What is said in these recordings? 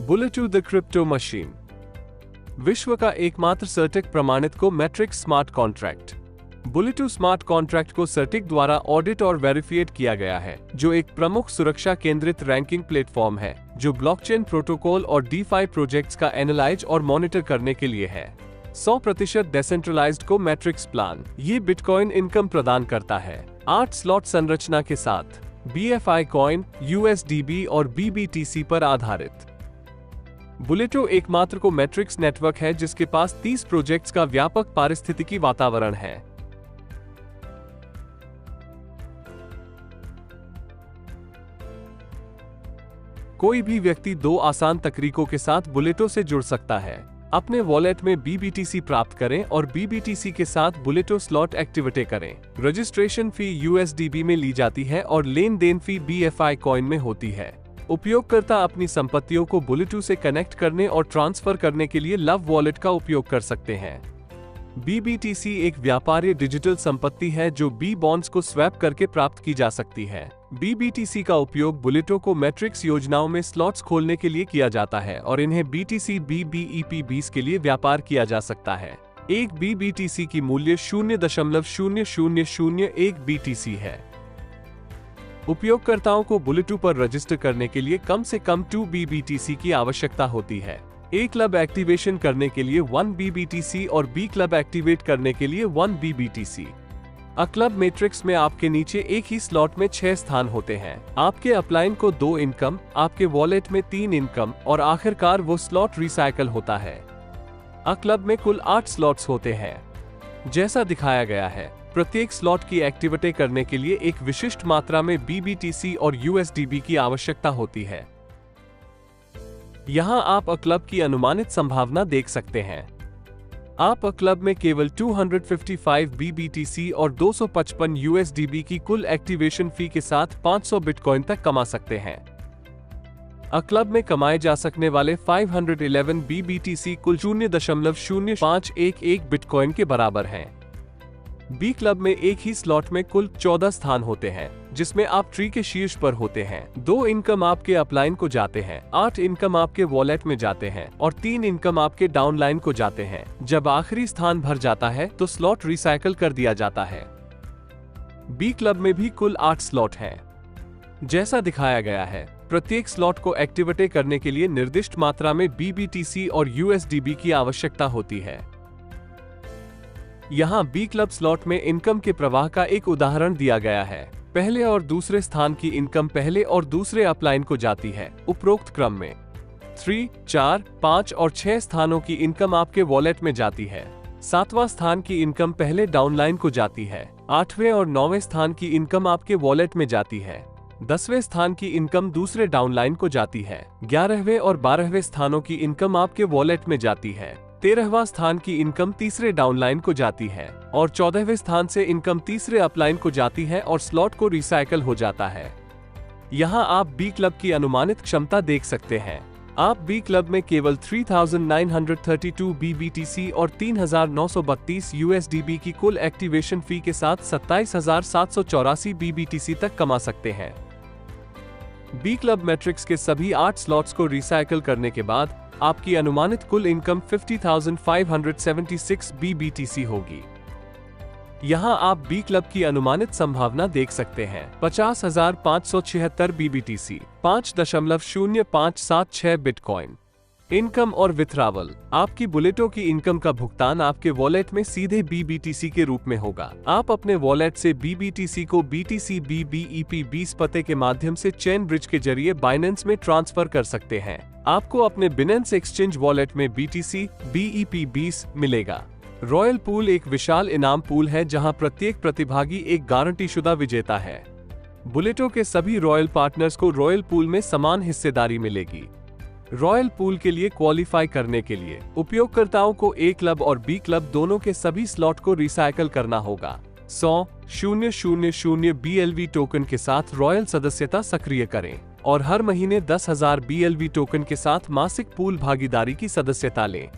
बुलेटू the crypto machine, विश्व का एकमात्र सर्टिक प्रमाणित को मैट्रिक्स स्मार्ट कॉन्ट्रैक्ट। बुलेटू स्मार्ट कॉन्ट्रैक्ट को सर्टिक द्वारा ऑडिट और वेरिफाइड किया गया है, जो एक प्रमुख सुरक्षा केंद्रित रैंकिंग प्लेटफॉर्म है जो ब्लॉकचेन प्रोटोकॉल और डीफाई प्रोजेक्ट्स का एनालाइज और मॉनिटर करने के लिए है। 100% डिसेंट्रलाइज्ड को मैट्रिक्स प्लान ये बिटकॉइन इनकम प्रदान करता है 8 स्लॉट संरचना के साथ, BFI कॉइन, USDB और BBTC पर आधारित। बुलेटो एकमात्र को मैट्रिक्स नेटवर्क है जिसके पास 30 प्रोजेक्ट्स का व्यापक पारिस्थितिकी वातावरण है। कोई भी व्यक्ति 2 आसान तरीकों के साथ बुलेटो से जुड़ सकता है। अपने वॉलेट में BBTC प्राप्त करें और BBTC के साथ बुलेटो स्लॉट एक्टिवेट करें। रजिस्ट्रेशन फी USDB में ली जाती है और लेन देन फी BFI कॉइन में होती है। उपयोगकर्ता अपनी संपत्तियों को बुलेटू से कनेक्ट करने और ट्रांसफर करने के लिए लव वॉलेट का उपयोग कर सकते हैं। BBTC एक व्यापारी डिजिटल संपत्ति है जो B बॉन्ड्स को स्वैप करके प्राप्त की जा सकती है। BBTC का उपयोग बुलेटो को मैट्रिक्स योजनाओं में स्लॉट्स खोलने के लिए किया जाता है और इन्हें BTC BBEP20 के लिए व्यापार किया जा सकता है। एक BBTC की मूल्य 0.0001 BTC है। उपयोगकर्ताओं को बुलेटू पर रजिस्टर करने के लिए कम से कम 2 BBTC की आवश्यकता होती है। A क्लब एक्टिवेशन करने के लिए 1 BBTC और B क्लब एक्टिवेट करने के लिए 1 BBTC। अ क्लब मैट्रिक्स में आपके नीचे एक ही स्लॉट में 6 स्थान होते हैं। आपके अपलाइन को 2 इनकम, आपके वॉलेट में 3 इनकम और आखिरकार वो स्लॉट रिसाइकल होता है। अ क्लब में कुल 8 स्लॉट्स होते हैं। जैसा दिखाया गया है, प्रत्येक स्लॉट की एक्टिविटी करने के लिए एक विशिष्ट मात्रा में BBTC और USDB की आवश्यकता होती है। यहां आप अ क्लब की अनुमानित संभावना देख सकते हैं। आप अ क्लब में केवल 255 BBTC और 255 USDB की कुल एक्टिवेशन फी के साथ 500 बिटकॉइन तक कमा सकते हैं। अ क्लब में कमाए जा सकने वाले 511 BBTC कुल 0.0511 बिटकॉइन के बराबर हैं। B क्लब में एक ही स्लॉट में कुल 14 स्थान होते हैं, जिसमें आप ट्री के शीर्ष पर होते हैं। 2 इनकम आपके अपलाइन को जाते हैं, 8 इनकम आपके वॉलेट में जाते हैं और 3 इनकम आपके डाउनलाइन को जाते हैं। जब आखिरी स्थान भर जाता है तो स्लॉट रिसाइकल कर दिया जाता है। B क्लब में भी कुल 8 स्लॉट हैं। जैसा दिखाया गया है, प्रत्येक स्लॉट को एक्टिवेट करने के लिए निर्दिष्ट मात्रा में BBTC और USDB की आवश्यकता होती है। यहाँ B क्लब स्लॉट में इनकम के प्रवाह का एक उदाहरण दिया गया है। पहले और दूसरे स्थान की इनकम पहले और दूसरे अपलाइन को जाती है, उपरोक्त क्रम में। 3, 4, 5 और 6 स्थानों की इनकम आपके वॉलेट में जाती है। 7वां स्थान की इनकम पहले डाउनलाइन को जाती है। 8वें और 9वें स्थान की इनकम आपके वॉलेट में जाती है। 10वें स्थान की इनकम दूसरे डाउनलाइन को जाती है। 11वें और 12वें स्थानों की इनकम आपके वॉलेट में जाती है। 13वां स्थान की इनकम तीसरे डाउनलाइन को जाती है और 14वें स्थान से इनकम तीसरे अपलाइन को जाती है और स्लॉट को रिसाइकल हो जाता है। यहाँ आप B क्लब की अनुमानित क्षमता देख सकते हैं। आप B क्लब में केवल 3932 BBTC और 3932 USDB की कुल एक्टिवेशन फी के साथ 27784 BBTC तक कमा सकते हैं। B क्लब मैट्रिक्स के सभी 8 स्लॉट्स को रिसाइकल करने के बाद आपकी अनुमानित कुल इनकम 50,576 BBTC होगी। यहाँ आप B क्लब की अनुमानित संभावना देख सकते हैं। 50,576 BBTC, 5.0576 बिटकॉइन। इनकम और विथड्रॉवल। आपकी बुलेटो की इनकम का भुगतान आपके वॉलेट में सीधे BBTC के रूप में होगा। आप अपने वॉलेट से BBTC को BTC BBEP20 पते के माध्यम से चेन ब्रिज के जरिए बाइनेंस में ट्रांसफर कर सकते हैं। आपको अपने बिनेंस एक्सचेंज वॉलेट में BTC BEP20 मिलेगा। रॉयल पूल एक विशाल इनाम पूल है जहां प्रत्येक प्रतिभागी एक गारंटीशुदा विजेता है। बुलेटो के सभी रॉयल पार्टनर्स को रॉयल पूल में समान हिस्सेदारी मिलेगी। रॉयल पूल के लिए क्वालिफाई करने के लिए उपयोगकर्ताओं को A क्लब और B क्लब दोनों के सभी स्लॉट को रिसाइकल करना होगा। 100,000 BLV टोकन के साथ रॉयल सदस्यता सक्रिय करें और हर महीने 10,000 BLV टोकन के साथ मासिक पूल भागीदारी की सदस्यता लें।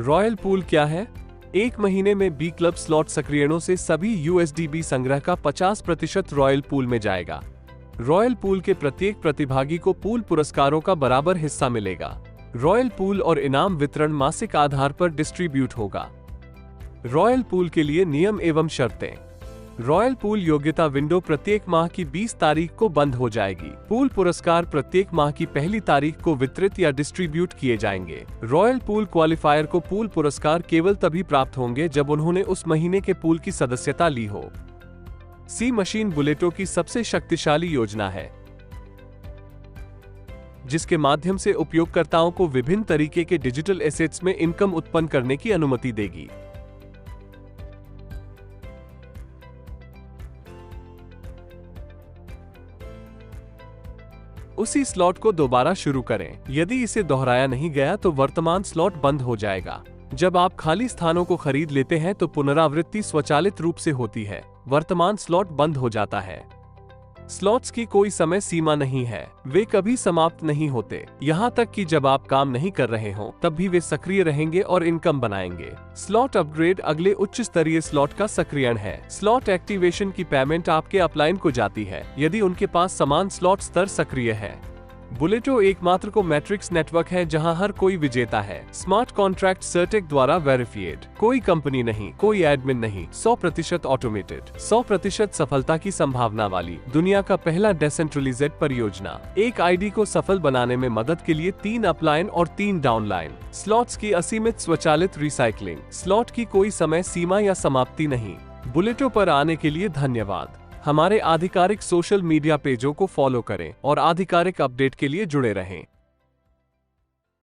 रॉयल पूल क्या है? एक महीने में B क्लब स्लॉट सक्रियणों से सभी USDB संग्रह का 50% रॉयल पूल में जाएगा। रॉयल पूल के प्रत्येक प्रतिभागी को पूल पुरस्कारों का बराबर हिस्सा मिलेगा। रॉयल पूल और इनाम वितरण मासिक आधार पर डिस्ट्रीब्यूट होगा। रॉयल पूल के लिए नियम एवं शर्तें। रॉयल पूल योग्यता विंडो प्रत्येक माह की 20 तारीख को बंद हो जाएगी। पूल पुरस्कार प्रत्येक माह की पहली तारीख को वितरित या डिस्ट्रीब्यूट किए जाएंगे। रॉयल पूल क्वालिफायर को पूल पुरस्कार केवल तभी प्राप्त होंगे जब उन्होंने उस महीने के पूल की सदस्यता ली हो। सी मशीन बुलेटो की सबसे शक्तिशाली योजना है, जिसके माध्यम से उपयोगकर्ताओं को विभिन्न तरीके के डिजिटल एसेट्स में इनकम उत्पन्न करने की अनुमति देगी। उसी स्लॉट को दोबारा शुरू करें। यदि इसे दोहराया नहीं गया तो वर्तमान स्लॉट बंद हो जाएगा। जब आप खाली स्थानों को खरीद लेते हैं तो पुनरावृत्ति स्वचालित रूप से होती है। वर्तमान स्लॉट बंद हो जाता है। स्लॉट्स की कोई समय सीमा नहीं है, वे कभी समाप्त नहीं होते। यहाँ तक कि जब आप काम नहीं कर रहे हों तब भी वे सक्रिय रहेंगे और इनकम बनाएंगे। स्लॉट अपग्रेड अगले उच्च स्तरीय स्लॉट का सक्रियण है। स्लॉट एक्टिवेशन की पेमेंट आपके अपलाइन को जाती है यदि उनके पास समान स्लॉट स्तर सक्रिय है। बुलेटो एकमात्र को मैट्रिक्स नेटवर्क है जहां हर कोई विजेता है। स्मार्ट कॉन्ट्रैक्ट सर्टेक द्वारा वेरिफाइड। कोई कंपनी नहीं, कोई एडमिन नहीं, 100% ऑटोमेटेड, 100% सफलता की संभावना वाली दुनिया का पहला डिसेंट्रलाइज्ड परियोजना। एक आईडी को सफल बनाने में मदद के लिए 3 अपलाइन और 3 डाउनलाइन। स्लॉट्स की असीमित स्वचालित रिसाइकलिंग। स्लॉट की कोई समय सीमा या समाप्ति नहीं। बुलेटो पर आने के लिए धन्यवाद। हमारे आधिकारिक सोशल मीडिया पेजों को फॉलो करें और आधिकारिक अपडेट के लिए जुड़े रहें।